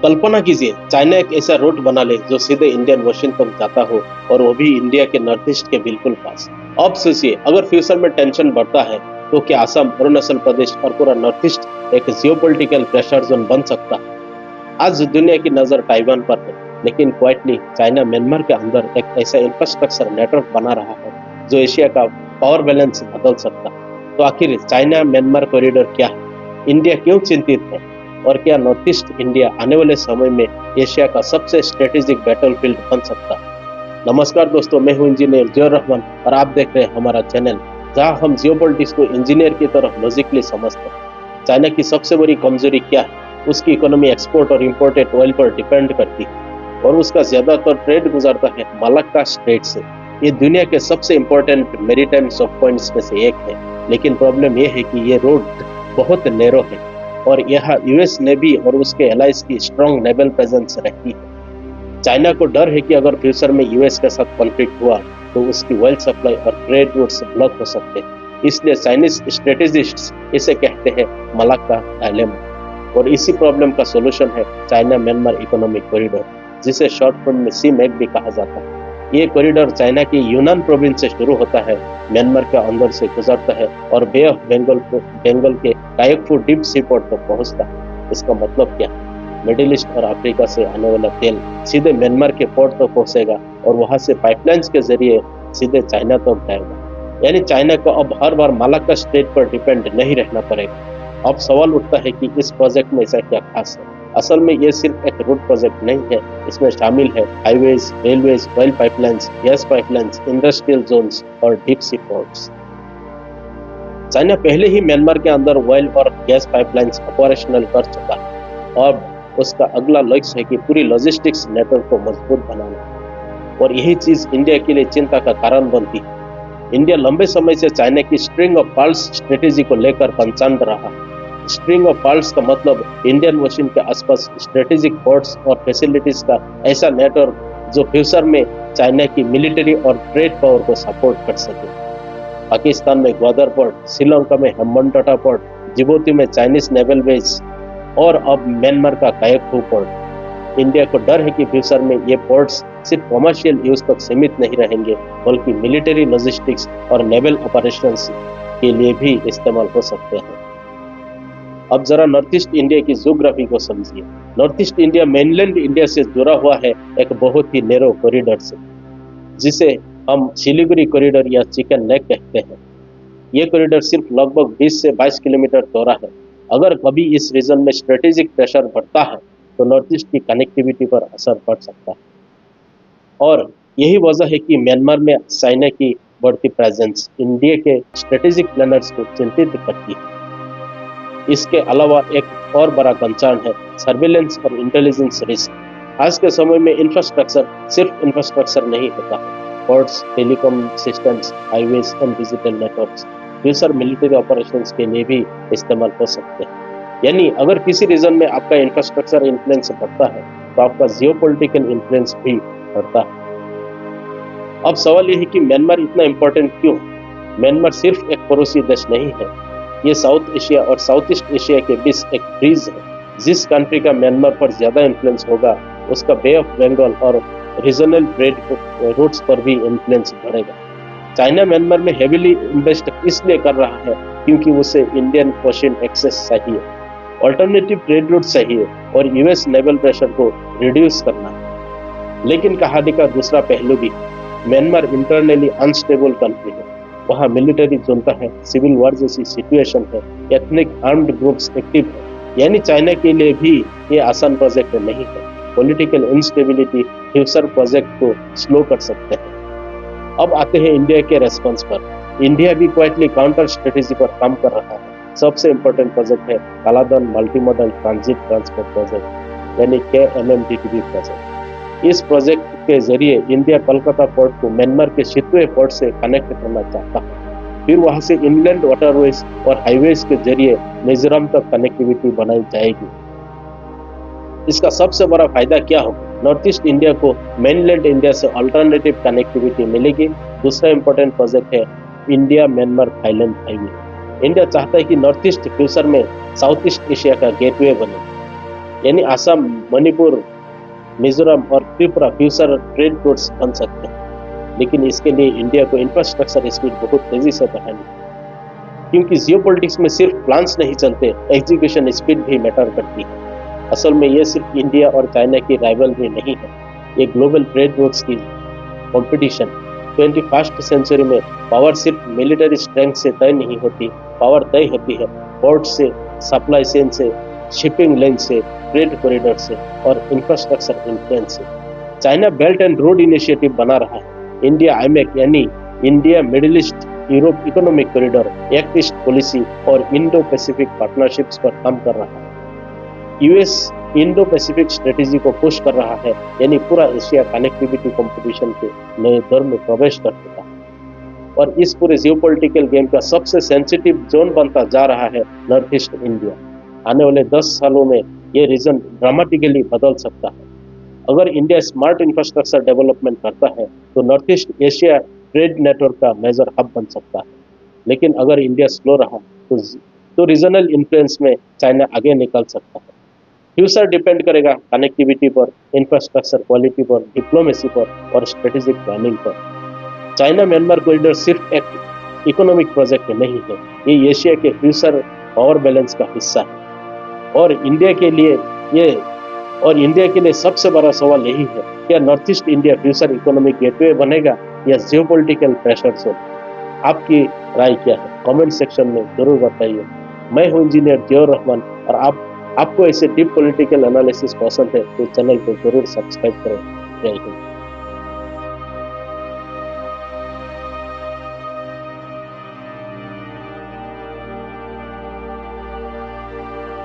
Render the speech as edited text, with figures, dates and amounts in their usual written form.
कल्पना कीजिए चाइना एक ऐसा रूट बना ले जो सीधे इंडियन ओशन तक जाता हो और वो भी इंडिया के नॉर्थ ईस्ट के बिल्कुल पास। अब सोचिए अगर फ्यूचर में टेंशन बढ़ता है तो क्या असम, अरुणाचल प्रदेश और पूरा नॉर्थ ईस्ट एक जियोपॉलिटिकल प्रेशर जोन बन सकता है। आज दुनिया की नजर ताइवान पर है, लेकिन क्वाइटली चाइना म्यांमार के अंदर एक ऐसा इंफ्रास्ट्रक्चर नेटवर्क बना रहा है जो एशिया का पावर बैलेंस बदल सकता है। तो आखिर चाइना म्यांमार कॉरिडोर क्या है, इंडिया क्यों चिंतित है और क्या नॉर्थ ईस्ट इंडिया आने वाले समय में एशिया का सबसे स्ट्रेटेजिक बैटलफील्ड बन सकता है। नमस्कार दोस्तों, मैं हूं इंजीनियर जियोर रहमान और आप देख रहे हैं हमारा चैनल जहां हम जियोपॉलिटिक्स को इंजीनियर की तरह लॉजिकली समझते हैं। चाइना की सबसे बड़ी कमजोरी क्या है? उसकी इकोनॉमी एक्सपोर्ट और इंपोर्टेड ऑयल पर डिपेंड करती है और उसका ज्यादातर ट्रेड गुजरता है मलाक्का स्ट्रेट से। ये दुनिया के सबसे इंपॉर्टेंट मेरीटाइम सॉफ्ट पॉइंट्स में से एक है, लेकिन प्रॉब्लम यह है कि ये रोड बहुत नैरो है और यहाँ यूएस नेवी और उसके एलाइज की स्ट्रॉन्ग नेवल प्रेजेंस रहती है। चाइना को डर है कि अगर फ्यूचर में यूएस के साथ कॉन्फ्लिक्ट हुआ तो उसकी ऑयल सप्लाई और ट्रेड रूट्स ब्लॉक हो सकते हैं। इसलिए चाइनीज स्ट्रेटेजिस्ट्स इसे कहते हैं मलाक्का डायलेमा और इसी प्रॉब्लम का सोल्यूशन है चाइना म्यांमार इकोनॉमिक कॉरिडोर, जिसे शॉर्ट फॉर्म में सीमैक भी कहा जाता है। ये कॉरिडोर चाइना की यूनान प्रोविंस से शुरू होता है, म्यांमार के अंदर से गुजरता है और बे ऑफ बंगाल के कायकफू डीप सी पोर्ट तक पहुंचता है। इसका मतलब क्या है? मिडिल ईस्ट और अफ्रीका से आने वाला तेल सीधे म्यांमार के पोर्ट तक पहुंचेगा और वहां से पाइपलाइंस के जरिए सीधे चाइना तक जाएगा। यानी चाइना को अब हर बार मलाक्का स्ट्रेट पर डिपेंड नहीं रहना पड़ेगा। अब सवाल उठता है कि इस प्रोजेक्ट में ऐसा क्या खास है। असल में ये सिर्फ एक रूट प्रोजेक्ट नहीं है, इसमें शामिल है highways, railways, oil pipelines, gas pipelines, industrial zones और डीप सी पोर्ट्स। चाइना पहले ही म्यांमार के अंदर ऑयल और गैस पाइपलाइंस ऑपरेशनल कर चुका है और उसका अगला लक्ष्य है कि पूरी लॉजिस्टिक्स नेटवर्क को मजबूत बनाना, और यही चीज इंडिया के लिए चिंता का कारण बनती है। इंडिया लंबे समय से चाइना की स्ट्रिंग ऑफ पर्ल्स स्ट्रेटेजी को लेकर कंसर्न रहा है। स्ट्रिंग ऑफ पर्ल्स का मतलब इंडियन ओशन के आसपास स्ट्रेटेजिक पोर्ट्स और फैसिलिटीज का ऐसा नेटवर्क जो फ्यूचर में चाइना की मिलिट्री और ट्रेड पावर को सपोर्ट कर सके। पाकिस्तान में ग्वादर पोर्ट, श्रीलंका में हम्बनटोटा पोर्ट, जिबूती में चाइनीज नेवल बेस और अब म्यांमार का कायकफू पोर्ट। इंडिया को डर है कि फ्यूचर में ये पोर्ट्स सिर्फ कमर्शियल यूज तक सीमित नहीं रहेंगे, बल्कि मिलिट्री लॉजिस्टिक्स और नेवल ऑपरेशंस के लिए भी इस्तेमाल हो सकते हैं। अब जरा नॉर्थ ईस्ट इंडिया की ज्योग्राफी को समझिए। North east India mainland India से जुड़ा हुआ है एक बहुत ही नैरो कॉरिडोर से, जिसे हम सिलीगुड़ी कॉरिडोर या चिकन नेक कहते हैं। ये कॉरिडोर सिर्फ लगभग 20 से 22 किलोमीटर चौड़ा है। अगर कभी इस रीजन में स्ट्रेटेजिक प्रेशर बढ़ता है तो नॉर्थ ईस्ट की कनेक्टिविटी पर असर पड़ सकता है, और यही वजह है कि म्यांमार में चाइना की बढ़ती प्रेजेंस इंडिया के स्ट्रेटेजिक प्लानर्स को चिंतित करती है। इसके अलावा एक और बड़ा कंसर्न है सर्विलेंस और इंटेलिजेंस रिस्क। आज के समय में इंफ्रास्ट्रक्चर सिर्फ इंफ्रास्ट्रक्चर नहीं होता, ports, telecom systems, highways and digital networks future military operations के लिए भी इस्तेमाल हो सकते हैं। यानी अगर किसी रीजन में आपका इंफ्रास्ट्रक्चर इन्फ्लुएंस बढ़ता है तो आपका जियोपॉलिटिकल इन्फ्लुएंस भी बढ़ता है। अब सवाल यह है कि म्यांमार इतना इंपॉर्टेंट क्यों? म्यांमार सिर्फ एक पड़ोसी देश नहीं है, ये साउथ एशिया और साउथ ईस्ट एशिया के बीच एक ब्रिज है। जिस कंट्री का म्यांमार पर ज्यादा इन्फ्लुएंस होगा उसका बे ऑफ बंगाल और रीजनल ट्रेड रूट्स पर भी इन्फ्लुएंस बढ़ेगा। चाइना म्यांमार में हेवीली इन्वेस्ट इसलिए कर रहा है क्योंकि उसे इंडियन ओशन एक्सेस चाहिए, ऑल्टरनेटिव ट्रेड रूट चाहिए और यूएस नेवल प्रेशर को रिड्यूस करना है। लेकिन कहानी का दूसरा पहलू भी है। म्यांमार इंटरनली अनस्टेबल कंट्री है, वहाँ मिलिट्री चलता है, सिविल वॉर जैसी सिचुएशन है, एथनिक आर्म्ड ग्रुप्स एक्टिव है। यानी चाइना के लिए भी ये आसान प्रोजेक्ट नहीं है। पॉलिटिकल इंस्टेबिलिटी फ्यूचर प्रोजेक्ट को स्लो कर सकते हैं। अब आते हैं इंडिया के रेस्पॉन्स पर। इंडिया भी क्वाइटली काउंटर स्ट्रेटेजी पर काम कर रहा है। सबसे इंपॉर्टेंट प्रोजेक्ट है कालाधन मल्टीमोडल ट्रांजिट ट्रांसपोर्ट प्रोजेक्ट, यानी KMMTTP प्रोजेक्ट। इस प्रोजेक्ट के जरिए इंडिया कोलकाता पोर्ट को म्यांमार के शितवे पोर्ट से कनेक्ट करना चाहता है। फिर वहां से इनलैंड वाटरवेज और हाईवेज के जरिए मिजोरम तक कनेक्टिविटी बनाई जाएगी। इसका सबसे बड़ा फायदा क्या होगा? नॉर्थ ईस्ट इंडिया को मेनलैंड इंडिया से अल्टरनेटिव कनेक्टिविटी मिलेगी। दूसरा इंपॉर्टेंट प्रोजेक्ट है India Myanmar Thailand highway. India चाहता है कि नॉर्थ ईस्ट फ्यूचर में साउथ ईस्ट एशिया का गेटवे बने। यानी असम, मणिपुर, मिजोरम और त्रिपुरा फ्यूचर ट्रेड रूट्स बन सकते हैं। लेकिन इसके लिए इंडिया को इंफ्रास्ट्रक्चर स्पीड बहुत तेजी से बढ़ानी है, क्योंकि जियोपॉलिटिक्स में सिर्फ प्लान्स नहीं चलते, एग्जीक्यूशन स्पीड भी मैटर करती है। असल में ये सिर्फ इंडिया और चाइना की राइवलरी नहीं है, ये ग्लोबल ट्रेड रूट्स की कंपटीशन। 21st सेंचुरी में पावर सिर्फ मिलिट्री स्ट्रेंथ से तय नहीं होती, पावर तय होती है पोर्ट से, सप्लाई चेन से, शिपिंग लेन से, ट्रेड कॉरिडोर से और इंफ्रास्ट्रक्चर इन्फ्लुएंस से। China belt and road initiative बना रहा है, इंडिया आईमेक यानी India middle east Europe economic corridor, act east policy और इंडो पैसिफिक पार्टनरशिप्स पर काम कर रहा है। यूएस इंडो पैसिफिक स्ट्रेटेजी को पुश कर रहा है, यानी पूरा एशिया कनेक्टिविटी कंपटीशन के नए दौर में प्रवेश कर चुका है। और इस पूरे जियोपॉलिटिकल गेम का सबसे सेंसिटिव जोन बनता जा रहा है नॉर्थ ईस्ट इंडिया। आने वाले 10 सालों में ये रीजन ड्रामेटिकली बदल सकता है। अगर इंडिया स्मार्ट इंफ्रास्ट्रक्चर डेवलपमेंट करता है तो north east Asia trade network का मेजर हब बन सकता है। लेकिन अगर इंडिया स्लो रहा तो रीजनल इन्फ्लुएंस में चाइना आगे निकल सकता है। फ्यूचर डिपेंड करेगा कनेक्टिविटी पर, इंफ्रास्ट्रक्चर क्वालिटी पर, डिप्लोमेसी पर और स्ट्रेटेजिक प्लानिंग पर। चाइना म्यांमार कॉरिडोर सिर्फ एक इकोनॉमिक प्रोजेक्ट नहीं है, ये एशिया के फ्यूचर पावर बैलेंस का हिस्सा है। और इंडिया के लिए सबसे बड़ा सवाल यही है, क्या north east India future economic gateway बनेगा या जियोपॉलिटिकल प्रेशर जोन? आपकी राय क्या है? कमेंट सेक्शन में जरूर बताइए। मैं हूं इंजीनियर जियाउर रहमान और आपको ऐसे डीप पॉलिटिकल एनालिसिस पसंद है तो चैनल को जरूर सब्सक्राइब करें। जय हिंद।